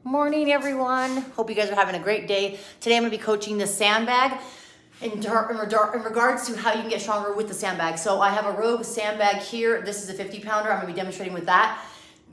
Morning, everyone. Hope you guys are having a great day. Today I'm going to be coaching the sandbag in regards to how you can get stronger with the sandbag. So I have a Rogue sandbag here. This is a 50 pounder. I'm going to be demonstrating with that.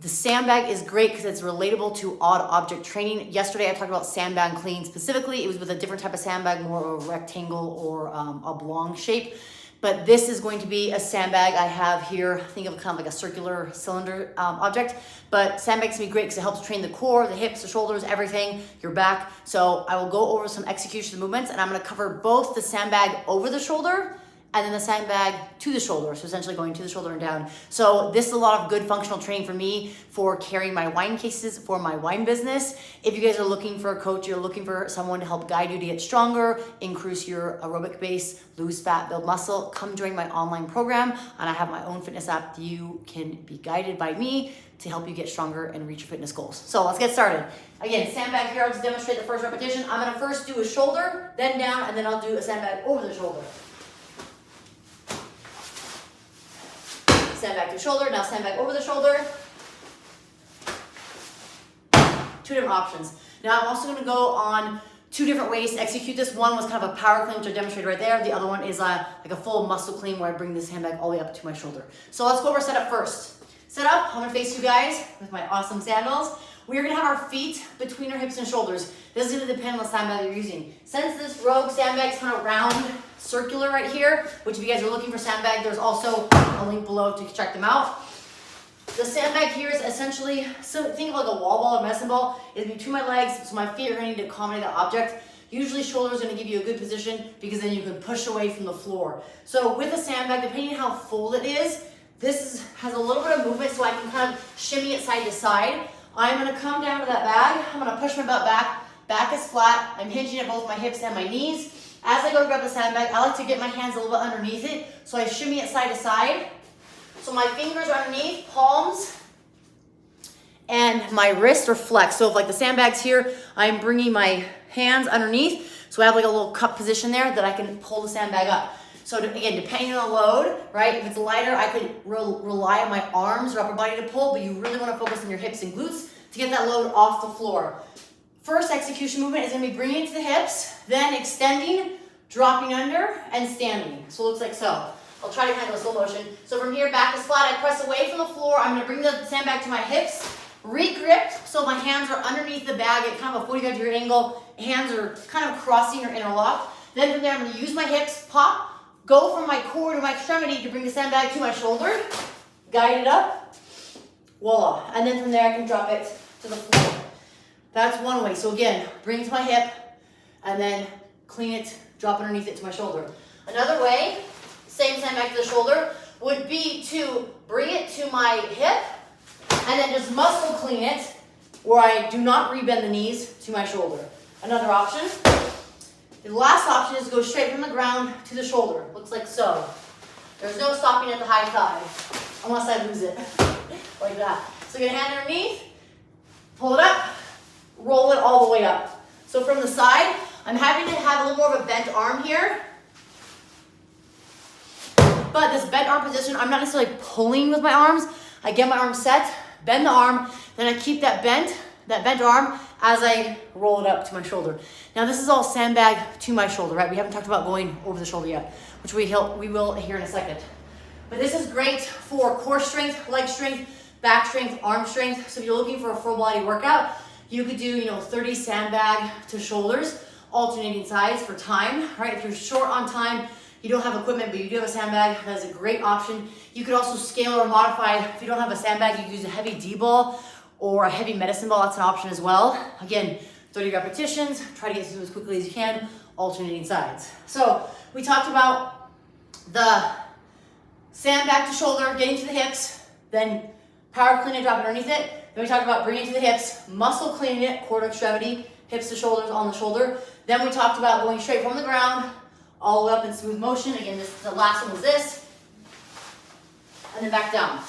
The sandbag is great because it's relatable to odd object training. Yesterday I talked about sandbag clean specifically. It was with a different type of sandbag, more of a rectangle or oblong shape. But this is going to be a sandbag I have here. Think of kind of like a circular cylinder object. But sandbags can be great because it helps train the core, the hips, the shoulders, everything, your back. So I will go over some execution movements and I'm gonna cover both the sandbag over the shoulder and then the sandbag to the shoulder. So essentially going to the shoulder and down. So this is a lot of good functional training for me for carrying my wine cases for my wine business. If you guys are looking for a coach, you're looking for someone to help guide you to get stronger, increase your aerobic base, lose fat, build muscle, come join my online program. And I have my own fitness app. You can be guided by me to help you get stronger and reach your fitness goals. So let's get started. Again, sandbag here, I'll just demonstrate the first repetition. I'm gonna first do a shoulder, then down, and then I'll do a sandbag over the shoulder. Sandbag to shoulder, now sandbag over the shoulder. Two different options. Now I'm also gonna go on two different ways to execute this. One was kind of a power clean, which I demonstrated right there. The other one is like a full muscle clean where I bring this handbag all the way up to my shoulder. So let's go over setup first. Setup, I'm gonna face you guys with my awesome sandals. We're gonna have our feet between our hips and shoulders. This is gonna depend on the sandbag you're using. Since this Rogue sandbag is kind of round, circular right here, which if you guys are looking for sandbag, there's also a link below to check them out. The sandbag here is essentially, so think of like a wall ball or medicine ball. It's between my legs, so my feet are gonna need to accommodate the object. Usually shoulder is gonna give you a good position because then you can push away from the floor. So with a sandbag, depending on how full it is, has a little bit of movement so I can kind of shimmy it side to side. I'm gonna come down to that bag. I'm gonna push my butt back. Back is flat. I'm hinging at both my hips and my knees. As I go to grab the sandbag, I like to get my hands a little bit underneath it. So I shimmy it side to side. So my fingers are underneath, palms, and my wrists are flexed. So if like the sandbag's here, I'm bringing my hands underneath. So I have like a little cup position there that I can pull the sandbag up. So again, depending on the load, right? If it's lighter, I could rely on my arms or upper body to pull, but you really want to focus on your hips and glutes to get that load off the floor. First execution movement is going to be bringing it to the hips, then extending, dropping under, and standing. So it looks like so. I'll try to handle a slow motion. So from here, back is flat. I press away from the floor. I'm going to bring the sandbag to my hips, re-grip, so my hands are underneath the bag at kind of a 45-degree angle. Hands are kind of crossing or interlocked. Then from there, I'm going to use my hips, pop, go from my core to my extremity to bring the sandbag to my shoulder, guide it up, voila. And then from there, I can drop it to the floor. That's one way. So again, bring it to my hip, and then clean it, drop underneath it to my shoulder. Another way, same sandbag to the shoulder, would be to bring it to my hip, and then just muscle clean it, where I do not rebend the knees to my shoulder. Another option. The last option is to go straight from the ground to the shoulder. Looks like so. There's no stopping at the high thigh, unless I lose it, like that. So you're gonna hand underneath, pull it up, roll it all the way up. So from the side, I'm happy to have a little more of a bent arm here. But this bent arm position, I'm not necessarily pulling with my arms. I get my arm set, bend the arm, then I keep that bent arm as I roll it up to my shoulder. Now this is all sandbag to my shoulder, right? We haven't talked about going over the shoulder yet, which we will here in a second. But this is great for core strength, leg strength, back strength, arm strength. So if you're looking for a full body workout, you could do 30 sandbag to shoulders, alternating sides for time, right? If you're short on time, you don't have equipment, but you do have a sandbag, that's a great option. You could also scale or modify. If you don't have a sandbag, you can use a heavy D-ball or a heavy medicine ball, that's an option as well. Again, 30 repetitions, try to get through as quickly as you can, alternating sides. So we talked about the sandbag to shoulder, getting to the hips, then power clean and drop it underneath it. Then we talked about bringing it to the hips, muscle cleaning it, core to extremity, hips to shoulders on the shoulder. Then we talked about going straight from the ground, all the way up in smooth motion. Again, the last one was this, and then back down.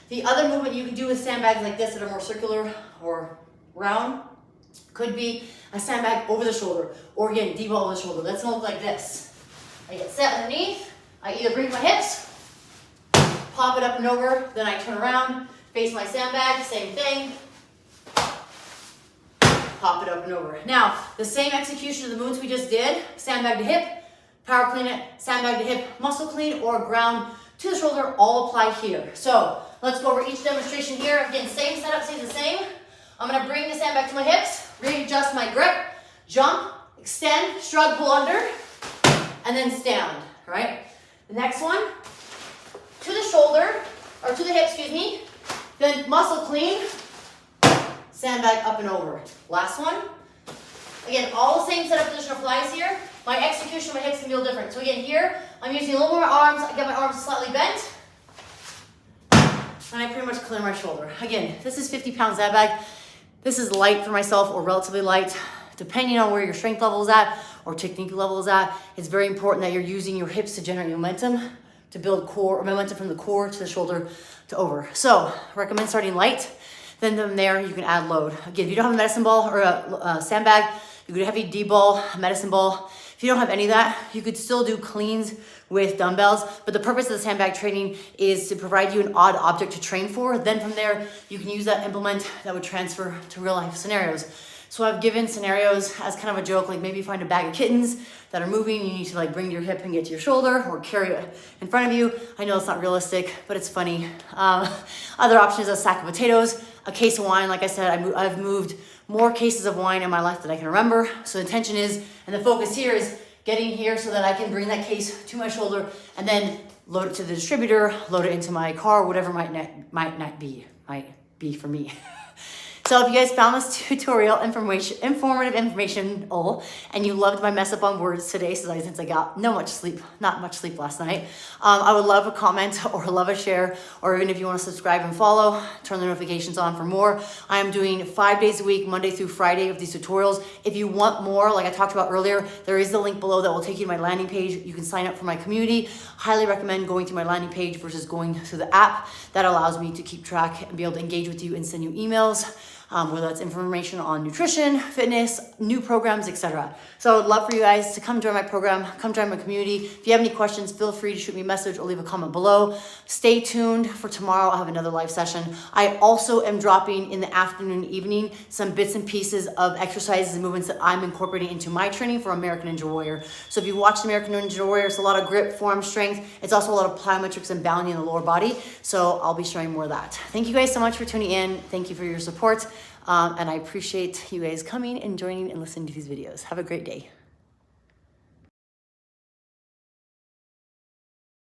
The other movement you can do with sandbags like this that are more circular or round could be a sandbag over the shoulder, or again, D-ball over the shoulder. That's gonna look like this. I get set underneath, I either bring my hips, pop it up and over, then I turn around, face my sandbag, same thing. it up and over. Now, the same execution of the moons we just did, sandbag to hip, power clean it, sandbag to hip, muscle clean, or ground to the shoulder, all apply here. So let's go over each demonstration here. Again, same setup, stays the same. I'm gonna bring the sandbag to my hips, readjust my grip, jump, extend, shrug, pull under, and then stand, right? The next one, to the shoulder, or to the hip, excuse me, then muscle clean, sandbag up and over. Last one. Again, all the same setup position applies here. My execution of my hips can be a little different. So again, here, I'm using a little more arms. I get my arms slightly bent. And I pretty much clear my shoulder. Again, this is 50 pound sandbag. This is light for myself or relatively light. Depending on where your strength level is at or technique level is at, it's very important that you're using your hips to generate momentum, to build core, or momentum from the core to the shoulder to over. So recommend starting light. Then from there, you can add load. Again, if you don't have a medicine ball or a sandbag, you could have a D ball, a medicine ball. If you don't have any of that, you could still do cleans with dumbbells, but the purpose of the sandbag training is to provide you an odd object to train for. Then from there, you can use that implement that would transfer to real life scenarios. So I've given scenarios as kind of a joke, like maybe you find a bag of kittens that are moving, you need to like bring your hip and get to your shoulder or carry it in front of you. I know it's not realistic, but it's funny. Other options, a sack of potatoes, a case of wine. Like I said, I've moved more cases of wine in my life than I can remember. So the intention is, and the focus here is getting here so that I can bring that case to my shoulder and then load it to the distributor, load it into my car, whatever might be for me. So if you guys found this tutorial informative information, and you loved my mess up on words today, since I got not much sleep last night, I would love a comment or love a share, or even if you want to subscribe and follow, turn the notifications on for more. I am doing 5 days a week, Monday through Friday, of these tutorials. If you want more, like I talked about earlier, there is the link below that will take you to my landing page. You can sign up for my community. Highly recommend going to my landing page versus going to the app. That allows me to keep track and be able to engage with you and send you emails. Whether that's information on nutrition, fitness, new programs, etc. So I would love for you guys to come join my program, come join my community. If you have any questions, feel free to shoot me a message or leave a comment below. Stay tuned for tomorrow. I'll have another live session. I also am dropping in the afternoon and evening some bits and pieces of exercises and movements that I'm incorporating into my training for American Ninja Warrior. So if you watched American Ninja Warrior, it's a lot of grip, form, strength. It's also a lot of plyometrics and bounding in the lower body. So I'll be showing more of that. Thank you guys so much for tuning in. Thank you for your support. And I appreciate you guys coming and joining and listening to these videos. Have a great day.